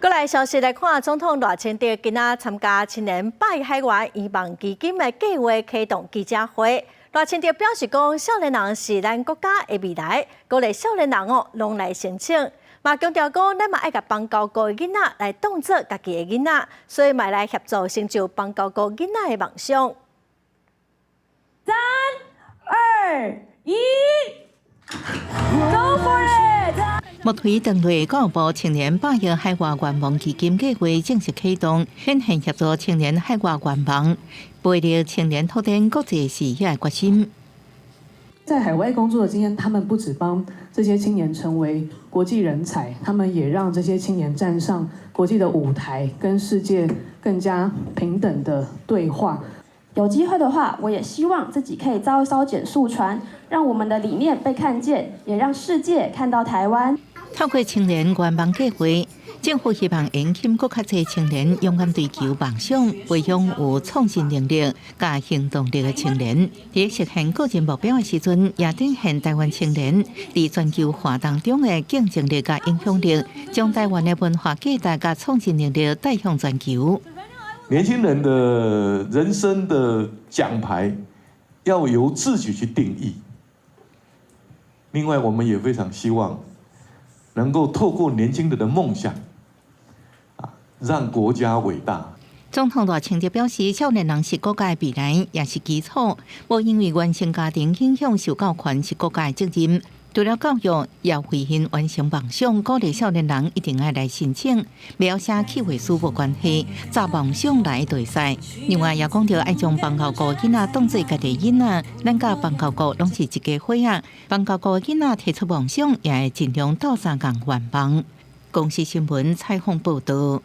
过来消息来看，总统赖清德今仔参加青年百亿海外移民基金的计划启动记者会。赖清德表示讲，少年人是咱国家的未来，鼓励少年人拢来申请。嘛强调讲，咱嘛爱甲邦交国的囡仔来当作家己的囡仔，所以嘛来协助成就邦交国囡仔的梦想。3、2、1。 Go for it！ 木推登陆教育部青年百亿海外愿望基金计划正式启动，显现协助青年海外愿望，培育青年拓展国际视野的决心。在海外工作的经验，他们不只帮这些青年成为国际人才，他们也让这些青年站上国际的舞台，跟世界更加平等的对话。 有机会的话，我也希望自己可以造一艘减速船，让我们的理念被看见，也让世界看到台湾。透过青年愿望计划，政府希望引起更较侪青年勇敢追求梦想，培养有创新能力、甲行动力的青年。在实现个人目标的时阵，也展现台湾青年在全球化当中的竞争力甲影响力，将台湾的文化价值甲创新能力带向全球。 年轻人的人生的奖牌要由自己去定义。另外，我们也非常希望能够透过年轻人的梦想，让国家伟大。总统赖清德表示，少年人是国家的未来，也是基础。无因为原生家庭影响受教权是国家的责任。 除了教育，也要回应完成梦想，鼓励少年人一定要来申请，描写企划书无关系，找梦想来对赛。另外也讲到爱将邦交国囡仔当作家己囡仔，咱甲邦交国拢是一家伙仔。邦交国囡仔提出梦想，也会尽量斗相共愿望。公司新闻采访报道。